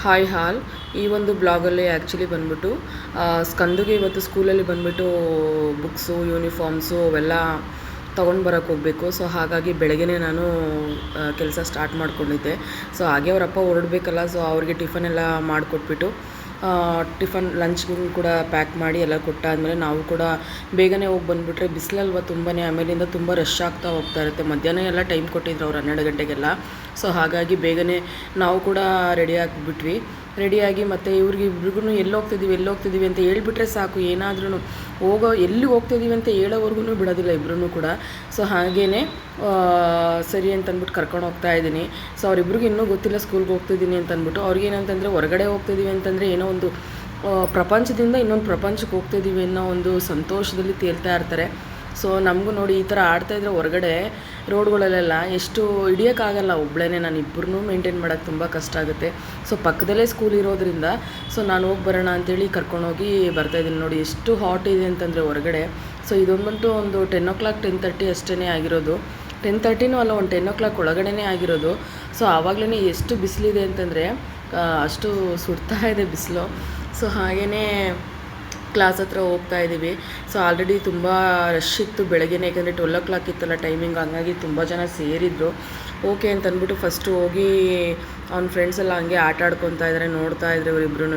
Hi ಹಾಲ್ ಈ ಒಂದು ಬ್ಲಾಗಲ್ಲಿ actually ಬಂದ್ಬಿಟ್ಟು ಸ್ಕಂದುಗೆ ಇವತ್ತು ಸ್ಕೂಲಲ್ಲಿ ಬಂದ್ಬಿಟ್ಟು ಬುಕ್ಸು ಯೂನಿಫಾರ್ಮ್ಸು ಅವೆಲ್ಲ ತೊಗೊಂಡು ಬರೋಕ್ಕೆ ಹೋಗಬೇಕು. ಸೊ ಹಾಗಾಗಿ ಬೆಳಗ್ಗೆನೇ ನಾನು ಕೆಲಸ ಸ್ಟಾರ್ಟ್ ಮಾಡ್ಕೊಂಡಿದ್ದೆ. ಸೊ ಹಾಗೆ ಅವರಪ್ಪ ಹೊರಡಬೇಕಲ್ಲ, ಸೊ ಅವ್ರಿಗೆ ಟಿಫನ್ ಎಲ್ಲ ಮಾಡಿಕೊಟ್ಬಿಟ್ಟು ಟಿಫನ್ ಲಂಚ್ಗೂ ಕೂಡ ಪ್ಯಾಕ್ ಮಾಡಿ ಎಲ್ಲ ಕೊಟ್ಟಾದಮೇಲೆ ನಾವು ಕೂಡ ಬೇಗನೆ ಹೋಗಿ ಬಂದುಬಿಟ್ರೆ ಬಿಸಿಲಲ್ವ ತುಂಬಾ, ಆಮೇಲಿಂದ ತುಂಬ ರಶ್ ಆಗ್ತಾ ಹೋಗ್ತಾ ಇರುತ್ತೆ. ಮಧ್ಯಾಹ್ನ ಎಲ್ಲ ಟೈಮ್ ಕೊಟ್ಟಿದ್ರು ಅವ್ರು 12 ಗಂಟೆಗೆಲ್ಲ. ಸೊ ಹಾಗಾಗಿ ಬೇಗನೆ ನಾವು ಕೂಡ ರೆಡಿ ಆಗಿಬಿಟ್ವಿ. ರೆಡಿಯಾಗಿ ಮತ್ತು ಇಬ್ರಿಗೂ ಎಲ್ಲಿ ಹೋಗ್ತಿದ್ದೀವಿ ಅಂತ ಹೇಳ್ಬಿಟ್ರೆ ಸಾಕು, ಏನಾದ್ರೂ ಎಲ್ಲಿ ಹೋಗ್ತಿದ್ದೀವಿ ಅಂತ ಹೇಳೋವರೆಗೂ ಬಿಡೋದಿಲ್ಲ ಇಬ್ಬರೂ ಕೂಡ. ಸೊ ಹಾಗೇ ಸರಿ ಅಂತಂದ್ಬಿಟ್ಟು ಕರ್ಕೊಂಡು ಹೋಗ್ತಾ ಇದ್ದೀನಿ. ಸೊ ಅವರಿಬ್ರಿಗೂ ಇನ್ನೂ ಗೊತ್ತಿಲ್ಲ ಸ್ಕೂಲ್ಗೆ ಹೋಗ್ತಿದ್ದೀನಿ ಅಂತಂದ್ಬಿಟ್ಟು. ಅವ್ರಿಗೇನಂತಂದರೆ ಹೊರಗಡೆ ಹೋಗ್ತಿದ್ದೀವಿ ಅಂತಂದರೆ ಏನೋ ಒಂದು ಪ್ರಪಂಚದಿಂದ ಇನ್ನೊಂದು ಪ್ರಪಂಚಕ್ಕೆ ಹೋಗ್ತಿದ್ದೀವಿ ಅನ್ನೋ ಒಂದು ಸಂತೋಷದಲ್ಲಿ ತೇಲ್ತಾ ಇರ್ತಾರೆ. ಸೊ ನಮಗೂ ನೋಡಿ ಈ ಥರ ಆಡ್ತಾಯಿದ್ರೆ ಹೊರಗಡೆ ರೋಡ್ಗಳಲ್ಲೆಲ್ಲ ಎಷ್ಟು ಹಿಡಿಯೋಕ್ಕಾಗಲ್ಲ ಒಬ್ಬಳೇ, ನಾನು ಇಬ್ಬರನ್ನೂ ಮೇಂಟೈನ್ ಮಾಡೋಕ್ಕೆ ತುಂಬ ಕಷ್ಟ ಆಗುತ್ತೆ. ಸೊ ಪಕ್ಕದಲ್ಲೇ ಸ್ಕೂಲ್ ಇರೋದ್ರಿಂದ ಸೊ ನಾನು ಹೋಗಿ ಬರೋಣ ಅಂತೇಳಿ ಕರ್ಕೊಂಡೋಗಿ ಬರ್ತಾಯಿದ್ದೀನಿ. ನೋಡಿ ಎಷ್ಟು ಹಾಟ್ ಇದೆ ಅಂತಂದರೆ ಹೊರಗಡೆ. ಸೊ ಇದೊಂದ್ಬಿಟ್ಟು ಒಂದು 10 o'clock 10:30 ಅಷ್ಟೇ ಆಗಿರೋದು. 10:30 ಅಲ್ಲ, ಒಂದು 10 o'clock ಒಳಗಡೆ ಆಗಿರೋದು. ಸೊ ಆವಾಗಲೇ ಎಷ್ಟು ಬಿಸಿಲಿದೆ ಅಂತಂದರೆ ಅಷ್ಟು ಸುಡ್ತಾ ಇದೆ ಬಿಸಿಲು. ಸೊ ಹಾಗೇ ಕ್ಲಾಸ್ ಹತ್ರ ಹೋಗ್ತಾ ಇದ್ದೀವಿ. ಸೊ ಆಲ್ರೆಡಿ ತುಂಬ ರಶ್ ಇತ್ತು ಬೆಳಗ್ಗೆನೇ, ಯಾಕಂದರೆ 12 o'clock ಇತ್ತಲ್ಲ ಟೈಮಿಂಗ್, ಹಂಗಾಗಿ ತುಂಬ ಜನ ಸೇರಿದ್ರು. ಓಕೆ ಅಂತಂದ್ಬಿಟ್ಟು ಫಸ್ಟು ಹೋಗಿ ಅವ್ನ ಫ್ರೆಂಡ್ಸ್ ಎಲ್ಲ ಹಂಗೆ ಆಟ ಆಡ್ಕೊತಾ ಇದ್ದಾರೆ, ನೋಡ್ತಾ ಇದ್ರು ಇವರಿಬ್ರೂ.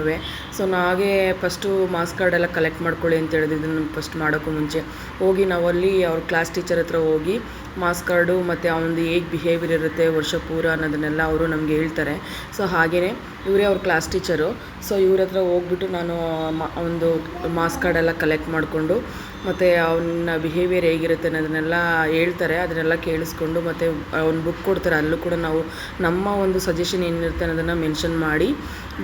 ಸೊ ನಾವೇ ಫಸ್ಟು ಮಾರ್ಕ್ಸ್ ಕಾರ್ಡ್ ಎಲ್ಲ ಕಲೆಕ್ಟ್ ಮಾಡ್ಕೊಳ್ಳಿ ಅಂತ ಹೇಳಿದ್ರು ನಮ್ಗೆ ಫಸ್ಟ್ ಮಾಡೋಕ್ಕೂ ಮುಂಚೆ. ಹೋಗಿ ನಾವಲ್ಲಿ ಅವ್ರ ಕ್ಲಾಸ್ ಟೀಚರ್ ಹತ್ರ ಹೋಗಿ ಮಾರ್ಕ್ಸ್ ಕಾರ್ಡು ಮತ್ತು ಅವನದು ಹೇಗೆ ಬಿಹೇವಿಯರ್ ಇರುತ್ತೆ ವರ್ಷ ಪೂರ ಅನ್ನೋದನ್ನೆಲ್ಲ ಅವರು ನಮಗೆ ಹೇಳ್ತಾರೆ. ಸೊ ಹಾಗೆಯೇ ಇವರೇ ಅವ್ರ ಕ್ಲಾಸ್ ಟೀಚರು. ಸೊ ಇವ್ರ ಹತ್ರ ಹೋಗ್ಬಿಟ್ಟು ನಾನು ಒಂದು ಮಾರ್ಕ್ಸ್ ಕಾರ್ಡೆಲ್ಲ ಕಲೆಕ್ಟ್ ಮಾಡಿಕೊಂಡು ಮತ್ತು ಅವನ ಬಿಹೇವಿಯರ್ ಹೇಗಿರುತ್ತೆ ಅನ್ನೋದನ್ನೆಲ್ಲ ಹೇಳ್ತಾರೆ. ಅದನ್ನೆಲ್ಲ ಕೇಳಿಸ್ಕೊಂಡು ಮತ್ತು ಅವ್ನು ಬುಕ್ ಕೊಡ್ತಾರೆ, ಅಲ್ಲೂ ಕೂಡ ನಾವು ನಮ್ಮ ಒಂದು ಸಜೆಷನ್ ಏನಿರುತ್ತೆ ಅನ್ನೋದನ್ನು ಮೆನ್ಷನ್ ಮಾಡಿ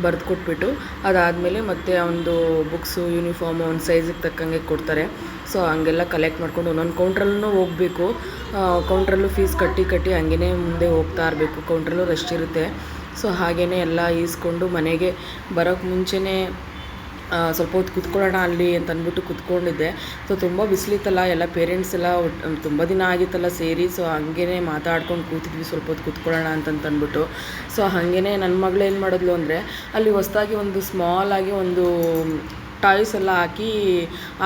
ಬರೆದು ಕೊಟ್ಬಿಟ್ಟು ಅದಾದಮೇಲೆ ಮತ್ತು ಅವನದು ಬುಕ್ಸು ಯೂನಿಫಾರ್ಮು ಒಂದು ಸೈಜಿಗೆ ತಕ್ಕಂಗೆ ಕೊಡ್ತಾರೆ. ಸೊ ಹಂಗೆಲ್ಲ ಕಲೆಕ್ಟ್ ಮಾಡ್ಕೊಂಡು ಒಂದೊಂದು ಕೌಂಟ್ರಲ್ಲೂ ಹೋಗಬೇಕು. ಕೌಂಟ್ರಲ್ಲೂ ಫೀಸ್ ಕಟ್ಟಿ ಹಂಗೇ ಮುಂದೆ ಹೋಗ್ತಾ ಇರಬೇಕು. ಕೌಂಟ್ರಲ್ಲೂ ರಶ್ ಇರುತ್ತೆ. ಸೊ ಹಾಗೇ ಎಲ್ಲ ಈಸ್ಕೊಂಡು ಮನೆಗೆ ಬರೋಕ್ಕೆ ಮುಂಚೆನೇ ಸ್ವಲ್ಪ ಹೊತ್ತು ಕೂತ್ಕೊಳ್ಳೋಣ ಅಲ್ಲಿ ಅಂತ ಅಂದ್ಬಿಟ್ಟು ಕೂತ್ಕೊಂಡಿದ್ದೆ. ಸೊ ತುಂಬ ಬಿಸಿಲಿತ್ತಲ್ಲ, ಎಲ್ಲ ಪೇರೆಂಟ್ಸ್ ಎಲ್ಲ ತುಂಬ ದಿನ ಆಗಿತ್ತಲ್ಲ ಸೇರಿ. ಸೊ ಹಂಗೇ ಮಾತಾಡ್ಕೊಂಡು ಕೂತಿದ್ವಿ ಸ್ವಲ್ಪ ಹೊತ್ತು ಕೂತ್ಕೊಳ್ಳೋಣ ಅಂತಂದ್ಬಿಟ್ಟು. ಸೊ ಹಾಗೇ ನನ್ನ ಮಗಳು ಏನು ಮಾಡಿದ್ಲು ಅಂದರೆ, ಅಲ್ಲಿ ಹೊಸ್ದಾಗಿ ಒಂದು ಸ್ಮಾಲಾಗಿ ಒಂದು ಟಾಯ್ಸ್ ಎಲ್ಲ ಹಾಕಿ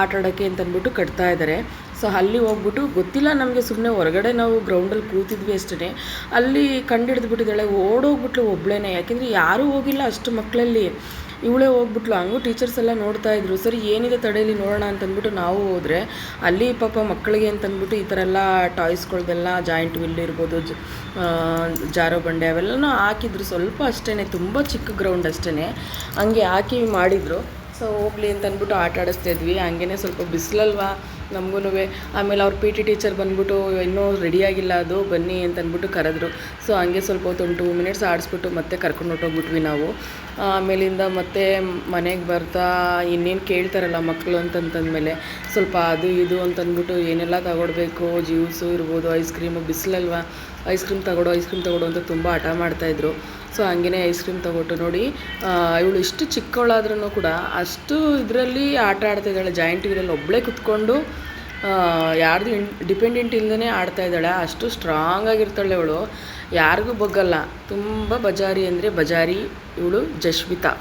ಆಟಾಡೋಕ್ಕೆ ಅಂತಂದ್ಬಿಟ್ಟು ಕಟ್ತಾ ಇದ್ದಾರೆ. ಸೊ ಅಲ್ಲಿ ಹೋಗ್ಬಿಟ್ಟು ಗೊತ್ತಿಲ್ಲ ನಮಗೆ, ಸುಮ್ಮನೆ ಹೊರಗಡೆ ನಾವು ಗ್ರೌಂಡಲ್ಲಿ ಕೂತಿದ್ವಿ ಅಷ್ಟೇ. ಅಲ್ಲಿ ಕಂಡಿಡಿದ್ಬಿಟ್ಟಿದ್ದಾಳೆ, ಓಡೋಗ್ಬಿಟ್ಲು ಒಬ್ಬಳೇ. ಯಾಕೆಂದರೆ ಯಾರೂ ಹೋಗಿಲ್ಲ ಅಷ್ಟು ಮಕ್ಕಳಲ್ಲಿ, ಇವಳೇ ಹೋಗ್ಬಿಟ್ಲು. ಹಂಗೂ ಟೀಚರ್ಸ್ ಎಲ್ಲ ನೋಡ್ತಾಯಿದ್ರು. ಸರಿ ಏನಿದೆ ತಡೆಯಲ್ಲಿ ನೋಡೋಣ ಅಂತಂದ್ಬಿಟ್ಟು ನಾವು ಹೋದರೆ ಅಲ್ಲಿ ಪಾಪ ಮಕ್ಕಳಿಗೆ ಅಂತಂದ್ಬಿಟ್ಟು ಈ ಥರ ಎಲ್ಲ ಟಾಯ್ಸ್ಗಳ್ದೆಲ್ಲ ಜಾಯಿಂಟ್ ವಿಲ್ ಇರ್ಬೋದು, ಜಾರೋ ಬಂಡೆ ಅವೆಲ್ಲನೂ ಹಾಕಿದ್ರು. ಸ್ವಲ್ಪ ಅಷ್ಟೇ, ತುಂಬ ಚಿಕ್ಕ ಗ್ರೌಂಡ್ ಅಷ್ಟೇ, ಹಂಗೆ ಹಾಕಿ ಮಾಡಿದರು. ಸೊ ಹೋಗ್ಲಿ ಅಂತಂದ್ಬಿಟ್ಟು ಆಟ ಆಡಿಸ್ತಾಯಿದ್ವಿ. ಹಂಗೇ ಸ್ವಲ್ಪ ಬಿಸಿಲಲ್ವ ನಮಗೂ. ಆಮೇಲೆ ಅವ್ರ PT ಟೀಚರ್ ಬಂದ್ಬಿಟ್ಟು ಇನ್ನೂ ರೆಡಿಯಾಗಿಲ್ಲ ಅದು, ಬನ್ನಿ ಅಂತಂದ್ಬಿಟ್ಟು ಕರೆದ್ರು. ಸೊ ಹಂಗೆ ಸ್ವಲ್ಪ ಹೊತ್ತು ಒಂದು 2 minutes ಆಡಿಸ್ಬಿಟ್ಟು ಮತ್ತೆ ಕರ್ಕೊಂಡು ಹೊಟ್ಟೋಗ್ಬಿಟ್ವಿ ನಾವು. ಆಮೇಲಿಂದ ಮತ್ತೆ ಮನೆಗೆ ಬರ್ತಾ ಇನ್ನೇನು ಕೇಳ್ತಾರಲ್ಲ ಮಕ್ಕಳು ಅಂತಂತಂದಮೇಲೆ ಸ್ವಲ್ಪ ಅದು ಇದು ಅಂತಂದ್ಬಿಟ್ಟು ಏನೆಲ್ಲ ತಗೊಡ್ಬೇಕು, ಜ್ಯೂಸು ಇರ್ಬೋದು, ಐಸ್ ಕ್ರೀಮು, ಬಿಸಿಲಲ್ವ ಐಸ್ ಕ್ರೀಮ್ ತಗೊಡು ಅಂತ ತುಂಬ ಹಠ ಮಾಡ್ತಾಯಿದ್ರು. ಸೊ ಹಂಗೇ ಐಸ್ ಕ್ರೀಮ್ ತಗೊಟ್ಟು ನೋಡಿ, ಇವಳು ಇಷ್ಟು ಚಿಕ್ಕವಳಾದ್ರೂ ಕೂಡ ಅಷ್ಟು ಇದರಲ್ಲಿ ಆಟ ಆಡ್ತಾಯಿದ್ದಾಳೆ. ಜಾಯಿಂಟ್ ವೀಲಲ್ಲಿ ಒಬ್ಬಳೇ ಕುತ್ಕೊಂಡು ಯಾರ್ದು ಡಿಪೆಂಡೆಂಟ್ ಇಲ್ಲದೇ ಆಡ್ತಾಯಿದ್ದಾಳೆ. ಅಷ್ಟು ಸ್ಟ್ರಾಂಗಾಗಿರ್ತಾಳೆ ಅವಳು, ಯಾರಿಗೂ ಬಗ್ಗಲ್ಲ. ತುಂಬ ಬಜಾರಿ ಅಂದರೆ ಬಜಾರಿ ಇವಳು ಜಶ್ವಿತಾ.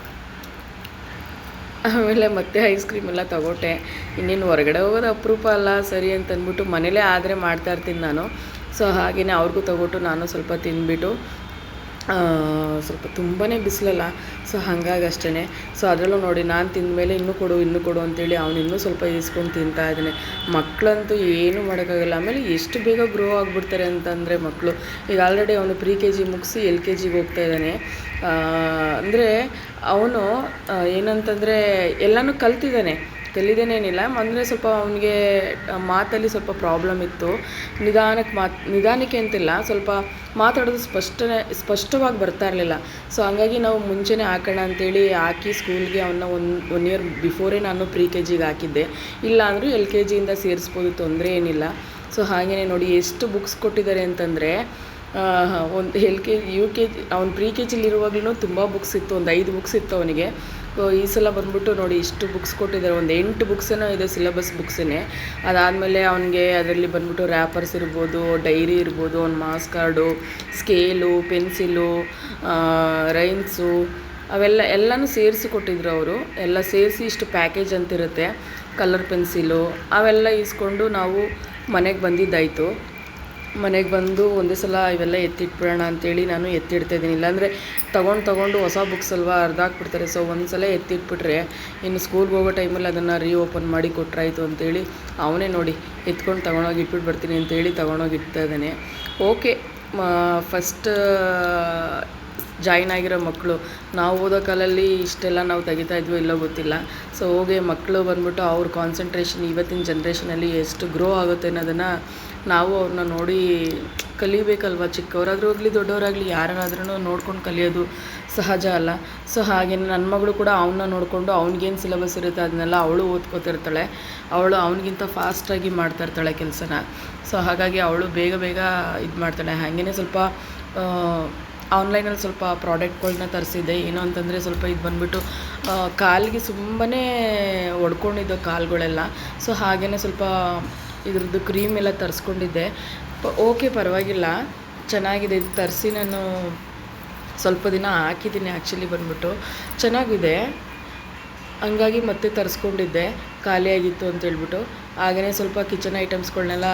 ಆಮೇಲೆ ಮತ್ತೆ ಐಸ್ ಕ್ರೀಮ್ ಎಲ್ಲ ತಗೊಟ್ಟೆ. ಇನ್ನೇನು ಹೊರಗಡೆ ಹೋಗೋದು ಅಪರೂಪ ಅಲ್ಲ, ಸರಿ ಅಂತಂದ್ಬಿಟ್ಟು ಮನೇಲೇ ಆದರೆ ಮಾಡ್ತಾಯಿರ್ತೀನಿ ನಾನು. ಸೊ ಹಾಗೆಯೇ ಅವ್ರಿಗೂ ತಗೊಟ್ಟು ನಾನು ಸ್ವಲ್ಪ ತಿಂದ್ಬಿಟ್ಟು, ಸ್ವಲ್ಪ ತುಂಬಾ ಬಿಸಿಲಲ್ಲ, ಸೊ ಹಾಗಾಗಿ ಅಷ್ಟೇ. ಸೊ ಅದರಲ್ಲೂ ನೋಡಿ ನಾನು ತಿಂದಮೇಲೆ ಇನ್ನೂ ಕೊಡು ಅಂತೇಳಿ ಅವನು ಇನ್ನೂ ಸ್ವಲ್ಪ ಈಸ್ಕೊಂಡು ತಿಂತಾ ಇದ್ದಾನೆ. ಮಕ್ಕಳಂತೂ ಏನೂ ಮಾಡೋಕ್ಕಾಗಲ್ಲ. ಆಮೇಲೆ ಎಷ್ಟು ಬೇಗ ಗ್ರೋ ಆಗಿಬಿಡ್ತಾರೆ ಅಂತಂದರೆ ಮಕ್ಕಳು. ಈಗ ಆಲ್ರೆಡಿ ಅವನು pre-KG ಮುಗಿಸಿ LKGಗೆ ಹೋಗ್ತಾ ಇದ್ದಾನೆ. ಅಂದರೆ ಅವನು ಏನಂತಂದರೆ ಎಲ್ಲನೂ ಕಲಿದೇನೇನಿಲ್ಲ. ಅಂದರೆ ಸ್ವಲ್ಪ ಅವನಿಗೆ ಮಾತಲ್ಲಿ ಸ್ವಲ್ಪ ಪ್ರಾಬ್ಲಮ್ ಇತ್ತು. ನಿಧಾನಕ್ಕೆ ಅಂತಿಲ್ಲ, ಸ್ವಲ್ಪ ಮಾತಾಡೋದು ಸ್ಪಷ್ಟವಾಗಿ ಬರ್ತಾ ಇರಲಿಲ್ಲ. ಸೊ ಹಂಗಾಗಿ ನಾವು ಮುಂಚೆನೇ ಹಾಕೋಣ ಅಂತೇಳಿ ಹಾಕಿ ಸ್ಕೂಲ್ಗೆ ಅವನ್ನ 1 year ಬಿಫೋರೇ ನಾನು pre-KGಗೆ ಹಾಕಿದ್ದೆ. ಇಲ್ಲ ಅಂದರೂ LKGಯಿಂದ ಸೇರಿಸ್ಬೋದು, ತೊಂದರೆ ಏನಿಲ್ಲ. ಸೊ ಹಾಗೆಯೇ ನೋಡಿ ಎಷ್ಟು ಬುಕ್ಸ್ ಕೊಟ್ಟಿದ್ದಾರೆ ಅಂತಂದರೆ, ಒಂದು LKG UKG ಅವ್ನು pre-KGಲಿರುವಾಗಲೂ ತುಂಬ ಬುಕ್ಸ್ ಇತ್ತು, ಒಂದು 5 ಬುಕ್ಸ್ ಇತ್ತು ಅವನಿಗೆ. ಈ ಸಲ ಬಂದ್ಬಿಟ್ಟು ನೋಡಿ ಇಷ್ಟು ಬುಕ್ಸ್ ಕೊಟ್ಟಿದ್ದಾರೆ, ಒಂದು 8 ಬುಕ್ಸೇನೋ ಇದೆ, ಸಿಲೆಬಸ್ ಬುಕ್ಸೇ. ಅದಾದಮೇಲೆ ಅವನಿಗೆ ಅದರಲ್ಲಿ ಬಂದ್ಬಿಟ್ಟು ರ್ಯಾಪರ್ಸ್ ಇರ್ಬೋದು, ಡೈರಿ ಇರ್ಬೋದು, ಅವ್ನ marks card, scale, pencil, rhymes, ಎಲ್ಲನೂ ಸೇರಿಸಿ ಕೊಟ್ಟಿದ್ರು ಅವರು. ಎಲ್ಲ ಸೇರಿಸಿ ಇಷ್ಟು ಪ್ಯಾಕೇಜ್ ಅಂತಿರುತ್ತೆ, ಕಲರ್ ಪೆನ್ಸಿಲು ಅವೆಲ್ಲ ಇಸ್ಕೊಂಡು ನಾವು ಮನೆಗೆ ಬಂದಿದ್ದಾಯಿತು. ಮನೆಗೆ ಬಂದು ಒಂದೇ ಸಲ ಇವೆಲ್ಲ ಎತ್ತಿಟ್ಬಿಡೋಣ ಅಂತೇಳಿ ನಾನು ಎತ್ತಿಡ್ತಾಯಿದ್ದೀನಿ. ಇಲ್ಲಾಂದರೆ ತೊಗೊಂಡು ಹೊಸ ಬುಕ್ಸ್ ಅಲ್ವಾ ಅರ್ಧ ಹಾಕ್ಬಿಡ್ತಾರೆ. ಸೊ ಒಂದು ಸಲ ಎತ್ತಿಟ್ಬಿಟ್ರೆ ಇನ್ನು ಸ್ಕೂಲ್ಗೆ ಹೋಗೋ ಟೈಮಲ್ಲಿ ಅದನ್ನು ರೀಓಪನ್ ಮಾಡಿ ಕೊಟ್ಟರಾಯ್ತು ಅಂತೇಳಿ ಅವನೇ ನೋಡಿ ಎತ್ಕೊಂಡು ತೊಗೊಂಡೋಗಿ ಇಟ್ಬಿಟ್ಟು ಬರ್ತೀನಿ ಅಂತೇಳಿ ತೊಗೊಂಡೋಗಿ ಇಡ್ತಾ ಇದ್ದಾನೆ. ಓಕೆ, ಫಸ್ಟ್ ಜಾಯಿನ್ ಆಗಿರೋ ಮಕ್ಕಳು, ನಾವು ಓದೋ ಕಾಲಲ್ಲಿ ಇಷ್ಟೆಲ್ಲ ನಾವು ತೆಗಿತಾ ಇದ್ವೋ ಇಲ್ಲೋ ಗೊತ್ತಿಲ್ಲ. ಸೊ ಹೋಗಿ ಮಕ್ಕಳು ಬಂದ್ಬಿಟ್ಟು ಅವ್ರ ಕಾನ್ಸಂಟ್ರೇಷನ್ ಇವತ್ತಿನ ಜನ್ರೇಷನಲ್ಲಿ ಎಷ್ಟು ಗ್ರೋ ಆಗುತ್ತೆ ಅನ್ನೋದನ್ನು ನಾವು ಅವ್ರನ್ನ ನೋಡಿ ಕಲಿಬೇಕಲ್ವ. ಚಿಕ್ಕವರಾದರೂ ಆಗಲಿ ದೊಡ್ಡವರಾಗಲಿ ಯಾರಾದ್ರೂ ನೋಡ್ಕೊಂಡು ಕಲಿಯೋದು ಸಹಜ ಅಲ್ಲ. ಸೊ ಹಾಗೆ ನನ್ನ ಮಗಳು ಕೂಡ ಅವನ್ನ ನೋಡಿಕೊಂಡು ಅವ್ನಿಗೇನು ಸಿಲೆಬಸ್ ಇರುತ್ತೆ ಅದನ್ನೆಲ್ಲ ಅವಳು ಓದ್ಕೋತಿರ್ತಾಳೆ. ಅವಳು ಅವನಿಗಿಂತ ಫಾಸ್ಟಾಗಿ ಮಾಡ್ತಾಯಿರ್ತಾಳೆ ಕೆಲಸನ. ಸೊ ಹಾಗಾಗಿ ಅವಳು ಬೇಗ ಇದು ಮಾಡ್ತಾಳೆ. ಹಾಗೆಯೇ ಸ್ವಲ್ಪ ಆನ್ಲೈನಲ್ಲಿ ಸ್ವಲ್ಪ ಪ್ರಾಡಕ್ಟ್ಗಳನ್ನ ತರಿಸಿದ್ದೆ. ಏನು ಅಂತಂದರೆ ಸ್ವಲ್ಪ ಇದು ಬಂದುಬಿಟ್ಟು ಕಾಲಿಗೆ ತುಂಬಾ ಒಡ್ಕೊಂಡಿದ್ದು ಕಾಲುಗಳೆಲ್ಲ. ಸೊ ಹಾಗೆಯೇ ಸ್ವಲ್ಪ ಇದ್ರದ್ದು ಕ್ರೀಮ್ ಎಲ್ಲ ತರಿಸ್ಕೊಂಡಿದ್ದೆ. ಓಕೆ, ಪರವಾಗಿಲ್ಲ, ಚೆನ್ನಾಗಿದೆ. ಇದು ತರಿಸಿ ನಾನು ಸ್ವಲ್ಪ ದಿನ ಹಾಕಿದ್ದೀನಿ ಆ್ಯಕ್ಚುಲಿ ಬಂದ್ಬಿಟ್ಟು ಚೆನ್ನಾಗಿದೆ. ಹಂಗಾಗಿ ಮತ್ತೆ ತರಿಸ್ಕೊಂಡಿದ್ದೆ, ಖಾಲಿಯಾಗಿತ್ತು ಅಂತೇಳ್ಬಿಟ್ಟು. ಹಾಗೆಯೇ ಸ್ವಲ್ಪ ಕಿಚನ್ ಐಟಮ್ಸ್ಗಳನ್ನೆಲ್ಲ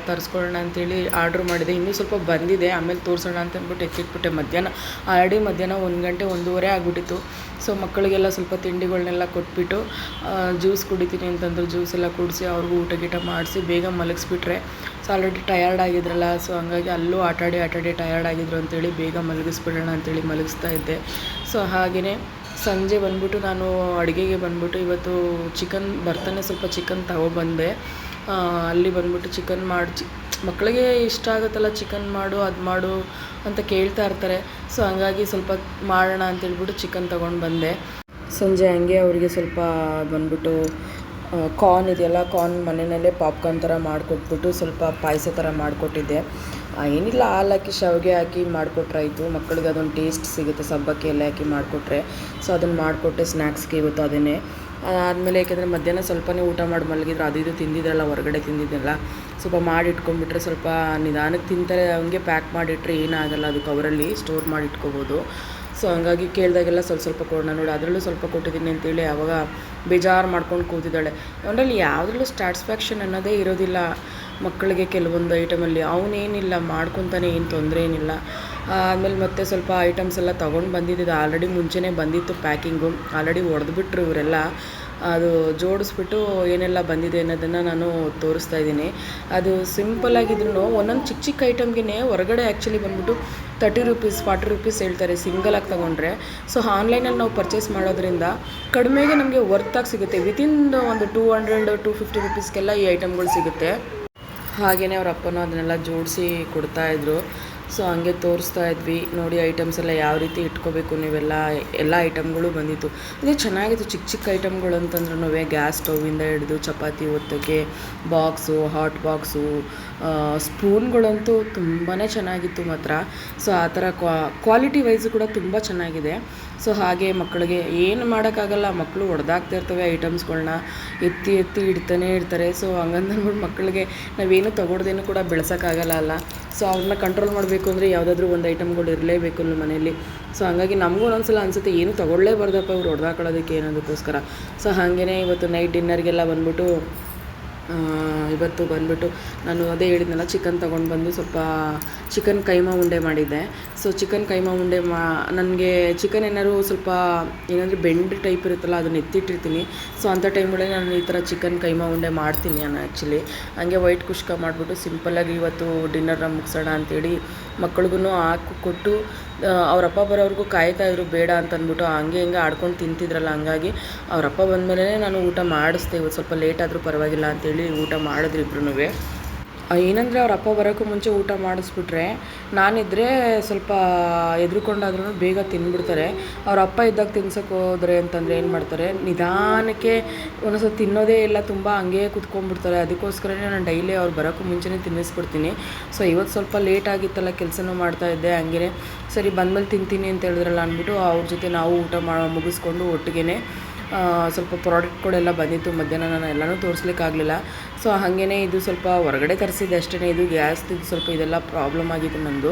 ತರಿಸ್ಕೊಳ್ಳೋಣ ಅಂತೇಳಿ ಆರ್ಡ್ರ್ ಮಾಡಿದೆ. ಇನ್ನೂ ಸ್ವಲ್ಪ ಬಂದಿದೆ, ಆಮೇಲೆ ತೋರಿಸೋಣ ಅಂತಂದ್ಬಿಟ್ಟು ಎತ್ತಿಟ್ಬಿಟ್ಟೆ. ಮಧ್ಯಾಹ್ನ 1 ಗಂಟೆ 1:30 ಆಗಿಬಿಟ್ಟಿತ್ತು. ಸೊ ಮಕ್ಕಳಿಗೆಲ್ಲ ಸ್ವಲ್ಪ ತಿಂಡಿಗಳನ್ನೆಲ್ಲ ಕೊಟ್ಬಿಟ್ಟು ಜ್ಯೂಸ್ ಕುಡಿತೀನಿ ಅಂತಂದ್ರು. ಜ್ಯೂಸ್ ಎಲ್ಲ ಕುಡಿಸಿ ಅವ್ರಿಗೂ ಊಟ ಗೀಟ ಮಾಡಿಸಿ ಬೇಗ ಮಲಗಿಸ್ಬಿಟ್ರೆ. ಸೊ ಆಲ್ರೆಡಿ ಟಯರ್ಡ್ ಆಗಿದ್ರಲ್ಲ, ಸೊ ಹಂಗಾಗಿ ಅಲ್ಲೂ ಆಟಾಡಿ ಟಯರ್ಡ್ ಆಗಿದ್ರು ಅಂತೇಳಿ ಬೇಗ ಮಲಗಿಸ್ಬಿಡೋಣ ಅಂತೇಳಿ ಮಲಗಿಸ್ತಾ ಇದ್ದೆ. ಸೊ ಹಾಗೆಯೇ ಸಂಜೆ ಬಂದ್ಬಿಟ್ಟು ನಾನು ಅಡುಗೆಗೆ ಬಂದ್ಬಿಟ್ಟು ಇವತ್ತು ಚಿಕನ್ ಬರ್ತಾನೆ ಸ್ವಲ್ಪ ಚಿಕನ್ ತಗೊಬಂದೆ. ಅಲ್ಲಿ ಬಂದ್ಬಿಟ್ಟು ಚಿಕನ್ ಮಕ್ಕಳಿಗೆ ಇಷ್ಟ ಆಗುತ್ತಲ್ಲ ಚಿಕನ್ ಮಾಡು ಅದು ಮಾಡು ಅಂತ ಕೇಳ್ತಾ ಇರ್ತಾರೆ. ಸೊ ಹಂಗಾಗಿ ಸ್ವಲ್ಪ ಮಾಡೋಣ ಅಂತೇಳ್ಬಿಟ್ಟು ಚಿಕನ್ ತೊಗೊಂಡು ಬಂದೆ. ಸಂಜೆ ಹಂಗೆ ಅವರಿಗೆ ಸ್ವಲ್ಪ ಬಂದ್ಬಿಟ್ಟು ಕಾರ್ನ್ ಇದೆಯಲ್ಲ, ಕಾರ್ನ್ ಮನೆಯಲ್ಲೇ ಪಾಪ್ಕಾರ್ನ್ ಥರ ಮಾಡಿಕೊಟ್ಬಿಟ್ಟು ಸ್ವಲ್ಪ ಪಾಯಸ ಥರ ಮಾಡಿಕೊಟ್ಟಿದ್ದೆ. ಏನಿಲ್ಲ, ಹಾಲು ಹಾಕಿ ಶಾವಿಗೆ ಹಾಕಿ ಮಾಡಿಕೊಟ್ರಾಯ್ತು. ಮಕ್ಕಳಿಗೆ ಅದೊಂದು ಟೇಸ್ಟ್ ಸಿಗುತ್ತೆ, ಸಬ್ಬಕ್ಕಿ ಎಲ್ಲ ಹಾಕಿ ಮಾಡಿಕೊಟ್ರೆ. ಸೊ ಅದನ್ನು ಮಾಡಿಕೊಟ್ಟೆ ಸ್ನ್ಯಾಕ್ಸ್ಗೆ ಇವತ್ತು ಅದನ್ನೇ. ಆದಮೇಲೆ ಯಾಕೆಂದರೆ ಮಧ್ಯಾಹ್ನ ಸ್ವಲ್ಪನೇ ಊಟ ಮಾಡಿ ಮಲಗಿದ್ರು, ಅದು ಇದು ತಿಂದಿದ್ರಲ್ಲ, ಹೊರಗಡೆ ತಿಂದಿದ್ದೆಲ್ಲ ಸ್ವಲ್ಪ ಮಾಡಿ ಇಟ್ಕೊಂಡ್ಬಿಟ್ರೆ ಸ್ವಲ್ಪ ನಿಧಾನಕ್ಕೆ ತಿಂತಾರೆ. ಹಂಗೆ ಪ್ಯಾಕ್ ಮಾಡಿಟ್ರೆ ಏನಾಗಲ್ಲ, ಅದು ಕವರಲ್ಲಿ ಸ್ಟೋರ್ ಮಾಡಿ ಇಟ್ಕೋಬೋದು. ಸೊ ಹಂಗಾಗಿ ಕೇಳಿದಾಗೆಲ್ಲ ಸ್ವಲ್ಪ ಕೊಡೋಣ ನೋಡಿ, ಅದರಲ್ಲೂ ಸ್ವಲ್ಪ ಕೊಟ್ಟಿದ್ದೀನಿ ಅಂತೇಳಿ ಆವಾಗ ಬೇಜಾರು ಮಾಡ್ಕೊಂಡು ಕೂತಿದ್ದಾಳೆ. ಅವನಲ್ಲಿ ಯಾವುದ್ರಲ್ಲೂ ಸ್ಯಾಟಿಸ್ಫ್ಯಾಕ್ಷನ್ ಅನ್ನೋದೇ ಇರೋದಿಲ್ಲ ಮಕ್ಕಳಿಗೆ. ಕೆಲವೊಂದು ಐಟಮಲ್ಲಿ ಅವನೇನಿಲ್ಲ ಮಾಡ್ಕೊತಾನೆ, ಏನು ತೊಂದರೆ ಏನಿಲ್ಲ. ಆಮೇಲೆ ಮತ್ತೆ ಸ್ವಲ್ಪ ಐಟಮ್ಸ್ ಎಲ್ಲ ತೊಗೊಂಡು ಬಂದಿದ್ದು ಆಲ್ರೆಡಿ ಮುಂಚೆನೇ ಬಂದಿತ್ತು ಪ್ಯಾಕಿಂಗು. ಆಲ್ರೆಡಿ ಹೊಡೆದ್ಬಿಟ್ರು ಇವರೆಲ್ಲ. ಅದು ಜೋಡಿಸ್ಬಿಟ್ಟು ಏನೆಲ್ಲ ಬಂದಿದೆ ಅನ್ನೋದನ್ನು ನಾನು ತೋರಿಸ್ತಾ ಇದ್ದೀನಿ. ಅದು ಸಿಂಪಲ್ಲಾಗಿದ್ರು ಒಂದೊಂದು ಚಿಕ್ಕ ಐಟಮ್ಗೆ ಹೊರಗಡೆ ಆ್ಯಕ್ಚುಲಿ ಬಂದ್ಬಿಟ್ಟು 30 ರೂಪೀಸ್ 40 ರೂಪೀಸ್ ಹೇಳ್ತಾರೆ ಸಿಂಗಲಾಗಿ ತೊಗೊಂಡ್ರೆ. ಸೊ ಆನ್ಲೈನಲ್ಲಿ ನಾವು ಪರ್ಚೇಸ್ ಮಾಡೋದ್ರಿಂದ ಕಡಿಮೆಗೆ ನಮಗೆ ವರ್ತಾಗಿ ಸಿಗುತ್ತೆ. ವಿತಿನ್ ಒಂದು 200-250 ರೂಪೀಸ್ಗೆಲ್ಲ ಈ ಐಟಮ್ಗಳು ಸಿಗುತ್ತೆ. ಹಾಗೆಯೇ ಅವ್ರ ಅಪ್ಪನೂ ಅದನ್ನೆಲ್ಲ ಜೋಡಿಸಿ ಕೊಡ್ತಾಯಿದ್ರು. ಸೊ ಹಂಗೆ ತೋರಿಸ್ತಾ ಇದ್ವಿ ನೋಡಿ ಐಟಮ್ಸ್ ಎಲ್ಲ ಯಾವ ರೀತಿ ಇಟ್ಕೋಬೇಕು ಎಲ್ಲ ಐಟಮ್ಗಳು ಬಂದಿತ್ತು. ಅದೇ ಚೆನ್ನಾಗಿತ್ತು. ಚಿಕ್ಕ ಐಟಮ್ಗಳು ಅಂತಂದ್ರೂ ಗ್ಯಾಸ್ ಸ್ಟೌವಿಂದ ಹಿಡಿದು ಚಪಾತಿ ಒತ್ತಕ್ಕೆ ಬಾಕ್ಸು, ಹಾಟ್ ಬಾಕ್ಸು, ಸ್ಪೂನ್ಗಳಂತೂ ತುಂಬಾ ಚೆನ್ನಾಗಿತ್ತು ಮಾತ್ರ. ಸೊ ಆ ಥರ ಕ್ವಾಲಿಟಿ ವೈಸು ಕೂಡ ತುಂಬ ಚೆನ್ನಾಗಿದೆ. ಸೊ ಹಾಗೆ ಮಕ್ಕಳಿಗೆ ಏನು ಮಾಡೋಕ್ಕಾಗಲ್ಲ, ಮಕ್ಕಳು ಹೊಡೆದಾಗ್ತಾ ಇರ್ತವೆ ಐಟಮ್ಸ್ಗಳನ್ನ ಎತ್ತಿ ಇಡ್ತಾನೆ ಇರ್ತಾರೆ. ಸೊ ಹಂಗಂದ್ಬಿಟ್ಟು ಮಕ್ಕಳಿಗೆ ನಾವೇನು ತೊಗೊಳ್ದೇನು ಕೂಡ ಬೆಳೆಸೋಕ್ಕಾಗಲ್ಲ ಅಲ್ಲ. ಸೊ ಅವ್ರನ್ನ ಕಂಟ್ರೋಲ್ ಮಾಡಬೇಕು ಅಂದರೆ ಯಾವುದಾದ್ರೂ ಒಂದು ಐಟಮ್ಗಳು ಇರಲೇಬೇಕು ಮನೆಯಲ್ಲಿ. ಸೊ ಹಂಗಾಗಿ ನಮಗೂ ಒಂದೊಂದ್ಸಲ ಅನಿಸುತ್ತೆ ಏನು ತೊಗೊಳ್ಳೇಬಾರ್ದಪ್ಪ ಇವ್ರು ಹೊಡೆದಾಕೊಳ್ಳೋದಕ್ಕೆ ಅನ್ನೋದಕ್ಕೋಸ್ಕರ. ಸೊ ಹಾಗೇ ಇವತ್ತು ನೈಟ್ ಡಿನ್ನರ್ಗೆಲ್ಲ ಬಂದ್ಬಿಟ್ಟು ಇವತ್ತು ಬಂದ್ಬಿಟ್ಟು ನಾನು ಅದೇ ಹೇಳಿದ್ನಲ್ಲ, ಚಿಕನ್ ತೊಗೊಂಡು ಬಂದು ಸ್ವಲ್ಪ ಚಿಕನ್ ಕೈಮಾ ಉಂಡೆ ಮಾಡಿದ್ದೆ. ಸೊ ಚಿಕನ್ ಕೈಮಾ ಉಂಡೆ ನನಗೆ ಚಿಕನ್ ಏನಾದ್ರು ಸ್ವಲ್ಪ ಏನಾದರೂ ಬೆಂಡ್ ಟೈಪ್ ಇರುತ್ತಲ್ಲ ಅದನ್ನ ಎತ್ತಿಟ್ಟಿರ್ತೀನಿ. ಸೊ ಅಂಥ ಟೈಮಲ್ಲಿ ನಾನು ಈ ಥರ ಚಿಕನ್ ಕೈಮಾ ಉಂಡೆ ಮಾಡ್ತೀನಿ ನಾನು ಆ್ಯಕ್ಚುಲಿ. ಹಂಗೆ ವೈಟ್ ಕುಷ್ಕ ಮಾಡಿಬಿಟ್ಟು ಸಿಂಪಲ್ಲಾಗಿ ಇವತ್ತು ಡಿನ್ನರ್ನ ಮುಗಿಸೋಣ ಅಂಥೇಳಿ ಮಕ್ಳಿಗೂ ಕೊಟ್ಟು ಅವರಪ್ಪ ಬರೋವ್ರಿಗೂ ಕಾಯ್ತಾಯಿದ್ರು ಬೇಡ ಅಂತಂದ್ಬಿಟ್ಟು. ಹಂಗೆ ಹಿಂಗೆ ಆಡ್ಕೊಂಡು ತಿಂತಿದ್ರಲ್ಲ, ಹಂಗಾಗಿ ಅವರಪ್ಪ ಬಂದಮೇಲೆ ನಾನು ಊಟ ಮಾಡಿಸ್ದೆ. ಇವತ್ತು ಸ್ವಲ್ಪ ಲೇಟ್ ಆದರೂ ಪರವಾಗಿಲ್ಲ ಅಂತೇಳಿ ಊಟ ಮಾಡಿದ್ರು ಇಬ್ರೂ. ಏನಂದರೆ ಅವ್ರ ಅಪ್ಪ ಬರೋಕ್ಕೂ ಮುಂಚೆ ಊಟ ಮಾಡಿಸ್ಬಿಟ್ರೆ ನಾನಿದ್ದರೆ ಸ್ವಲ್ಪ ಎದ್ರುಕೊಂಡಾದ್ರೂ ಬೇಗ ತಿಂದ್ಬಿಡ್ತಾರೆ. ಅವ್ರ ಅಪ್ಪ ಇದ್ದಾಗ ತಿನ್ಸೋಕೆ ಹೋದರೆ ಅಂತಂದರೆ ಏನು ಮಾಡ್ತಾರೆ, ನಿಧಾನಕ್ಕೆ ಒಂದೊಂದ್ಸಲ ತಿನ್ನೋದೇ ಇಲ್ಲ, ತುಂಬ ಹಂಗೇ ಕುತ್ಕೊಂಡ್ಬಿಡ್ತಾರೆ. ಅದಕ್ಕೋಸ್ಕರನೇ ನಾನು ಡೈಲಿ ಅವ್ರು ಬರೋಕ್ಕೂ ಮುಂಚೆನೇ ತಿನ್ನಿಸ್ಬಿಡ್ತೀನಿ. ಸೊ ಇವತ್ತು ಸ್ವಲ್ಪ ಲೇಟ್ ಆಗಿತ್ತಲ್ಲ, ಕೆಲಸನೂ ಮಾಡ್ತಾಯಿದ್ದೆ. ಹಂಗೇ ಸರಿ ಬಂದಮೇಲೆ ತಿಂತೀನಿ ಅಂತ ಹೇಳಿದ್ರಲ್ಲ ಅಂದ್ಬಿಟ್ಟು ಅವ್ರ ಜೊತೆ ನಾವು ಊಟ ಮುಗಿಸ್ಕೊಂಡು ಒಟ್ಟಿಗೆ ಸ್ವಲ್ಪ ಪ್ರಾಡಕ್ಟ್ಗಳೆಲ್ಲ ಬಂದಿತ್ತು. ಮಧ್ಯಾಹ್ನ ನಾನು ಎಲ್ಲನೂ ತೋರಿಸ್ಲಿಕ್ಕಾಗಲಿಲ್ಲ. ಸೊ ಹಾಗೇ ಇದು ಸ್ವಲ್ಪ ಹೊರಗಡೆ ತರಿಸಿದ್ದೆ ಅಷ್ಟೇ. ಇದು ಗ್ಯಾಸ್ದು ಸ್ವಲ್ಪ ಇದೆಲ್ಲ ಪ್ರಾಬ್ಲಮ್ ಆಗಿತ್ತು ನಂದು.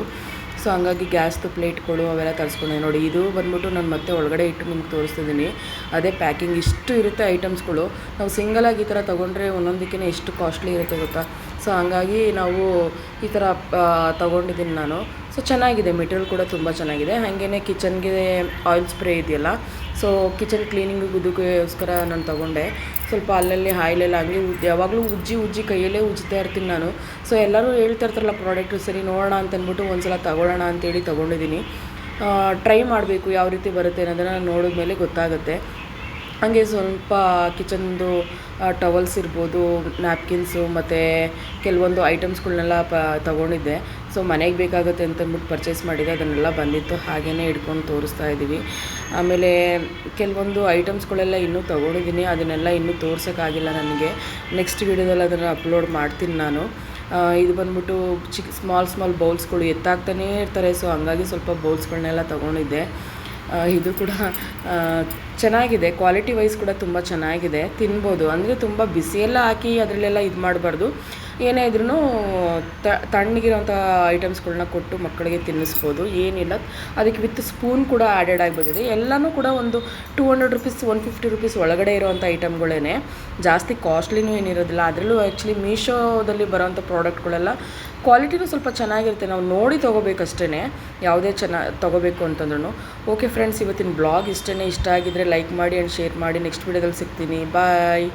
ಸೊ ಹಂಗಾಗಿ ಗ್ಯಾಸ್ದು ಪ್ಲೇಟ್ಗಳು ಅವೆಲ್ಲ ತರಿಸ್ಕೊಂಡೆ. ನೋಡಿ ಇದು ಬಂದ್ಬಿಟ್ಟು ನಾನು ಮತ್ತೆ ಒಳಗಡೆ ಇಟ್ಟು ನಿಮ್ಗೆ ತೋರಿಸ್ತಿದ್ದೀನಿ. ಅದೇ ಪ್ಯಾಕಿಂಗ್ ಇಷ್ಟು ಇರುತ್ತೆ ಐಟಮ್ಸ್ಗಳು. ನಾವು ಸಿಂಗಲಾಗಿ ಈ ಥರ ತೊಗೊಂಡ್ರೆ ಒಂದೊಂದಕ್ಕೆ ಎಷ್ಟು ಕಾಸ್ಟ್ಲಿ ಇರುತ್ತೆ ಗೊತ್ತಾ. ಸೊ ಹಂಗಾಗಿ ನಾವು ಈ ಥರ ತೊಗೊಂಡಿದ್ದೀನಿ ನಾನು. ಸೊ ಚೆನ್ನಾಗಿದೆ, ಮೆಟೀರಿಯಲ್ ಕೂಡ ತುಂಬ ಚೆನ್ನಾಗಿದೆ. ಹಾಗೆಯೇ ಕಿಚನ್ಗೆ ಆಯಿಲ್ ಸ್ಪ್ರೇ ಇದೆಯಲ್ಲ, ಸೊ ಕಿಚನ್ ಕ್ಲೀನಿಂಗಿಗೆ ಇದಕ್ಕೋಸ್ಕರ ನಾನು ತೊಗೊಂಡೆ. ಸ್ವಲ್ಪ ಅಲ್ಲಲ್ಲಿ ಆಯಿಲೆಲ್ಲ ಹಂಗೆ ಯಾವಾಗಲೂ ಉಜ್ಜಿ ಕೈಯಲ್ಲೇ ಉಜ್ತಾ ಇರ್ತೀನಿ ನಾನು. ಸೊ ಎಲ್ಲರೂ ಹೇಳ್ತಾ ಇರ್ತಾರಲ್ಲ ಪ್ರಾಡಕ್ಟು, ಸರಿ ನೋಡೋಣ ಅಂತಂದ್ಬಿಟ್ಟು ಒಂದು ಸಲ ತೊಗೊಳ್ಳೋಣ ಅಂತೇಳಿ ತೊಗೊಂಡಿದ್ದೀನಿ. ಟ್ರೈ ಮಾಡಬೇಕು ಯಾವ ರೀತಿ ಬರುತ್ತೆ ಅನ್ನೋದನ್ನು ನೋಡಿದ್ಮೇಲೆ ಗೊತ್ತಾಗುತ್ತೆ. ಹಾಗೆ ಸ್ವಲ್ಪ ಕಿಚನ್ದು ಟವಲ್ಸ್ ಇರ್ಬೋದು, ನ್ಯಾಪ್ಕಿನ್ಸು ಮತ್ತು ಕೆಲವೊಂದು ಐಟಮ್ಸ್ಗಳ್ನೆಲ್ಲ ತೊಗೊಂಡಿದ್ದೆ. ಸೊ ಮನೆಗೆ ಬೇಕಾಗುತ್ತೆ ಅಂತಂದ್ಬಿಟ್ಟು ಪರ್ಚೇಸ್ ಮಾಡಿದೆ, ಅದನ್ನೆಲ್ಲ ಬಂದಿತ್ತು ಹಾಗೆಯೇ ಹಿಡ್ಕೊಂಡು ತೋರಿಸ್ತಾ ಇದ್ದೀವಿ. ಆಮೇಲೆ ಕೆಲವೊಂದು ಐಟಮ್ಸ್ಗಳೆಲ್ಲ ಇನ್ನೂ ತೊಗೊಂಡಿದ್ದೀನಿ, ಅದನ್ನೆಲ್ಲ ಇನ್ನೂ ತೋರ್ಸೋಕ್ಕಾಗಿಲ್ಲ ನನಗೆ. ನೆಕ್ಸ್ಟ್ ವೀಡಿಯೋದಲ್ಲಿ ಅದನ್ನು ಅಪ್ಲೋಡ್ ಮಾಡ್ತೀನಿ ನಾನು. ಇದು ಬಂದ್ಬಿಟ್ಟು ಸ್ಮಾಲ್ ಬೌಲ್ಸ್ಗಳು ಎತ್ತಾಗ್ತಾನೇ ಇರ್ತಾರೆ. ಸೊ ಹಂಗಾಗಿ ಸ್ವಲ್ಪ ಬೌಲ್ಸ್ಗಳನ್ನೆಲ್ಲ ತೊಗೊಂಡಿದ್ದೆ. ಇದು ಕೂಡ ಚೆನ್ನಾಗಿದೆ, ಕ್ವಾಲಿಟಿ ವೈಸ್ ಕೂಡ ತುಂಬ ಚೆನ್ನಾಗಿದೆ, ತಿನ್ಬೋದು. ಅಂದರೆ ತುಂಬ ಬಿಸಿಯೆಲ್ಲ ಹಾಕಿ ಅದರಲ್ಲೆಲ್ಲ ಇದು ಮಾಡಬಾರ್ದು. ಏನೇ ಇದ್ರೂ ತಣ್ಣಗಿರೋಂಥ ಐಟಮ್ಸ್ಗಳ್ನ ಕೊಟ್ಟು ಮಕ್ಕಳಿಗೆ ತಿನ್ನಿಸ್ಬೋದು, ಏನಿಲ್ಲ. ಅದಕ್ಕೆ ವಿತ್ ಸ್ಪೂನ್ ಕೂಡ ಆ್ಯಡೆಡ್ ಆಗಿ ಬಂದಿದೆ. ಎಲ್ಲನೂ ಕೂಡ ಒಂದು 200 ರುಪೀಸ್ 150 ರುಪೀಸ್ ಒಳಗಡೆ ಇರೋವಂಥ ಐಟಮ್ಗಳೇ, ಜಾಸ್ತಿ ಕಾಸ್ಟ್ಲಿನೂ ಏನಿರೋದಿಲ್ಲ. ಅದರಲ್ಲೂ ಆ್ಯಕ್ಚುಲಿ ಮೀಶೋದಲ್ಲಿ ಬರೋವಂಥ ಪ್ರಾಡಕ್ಟ್ಗಳೆಲ್ಲ ಕ್ವಾಲಿಟಿನೂ ಸ್ವಲ್ಪ ಚೆನ್ನಾಗಿರುತ್ತೆ. ನಾವು ನೋಡಿ ತೊಗೋಬೇಕಷ್ಟೇ, ಯಾವುದೇ ತೊಗೋಬೇಕು ಅಂತಂದ್ರೂ. ಓಕೆ ಫ್ರೆಂಡ್ಸ್, ಇವತ್ತಿನ ಬ್ಲಾಗ್ ಇಷ್ಟ ಆಗಿದ್ದರೆ ಲೈಕ್ ಮಾಡಿ ಆ್ಯಂಡ್ ಶೇರ್ ಮಾಡಿ. ನೆಕ್ಸ್ಟ್ ವೀಡಿಯೋದಲ್ಲಿ ಸಿಗ್ತೀನಿ. ಬಾಯ್.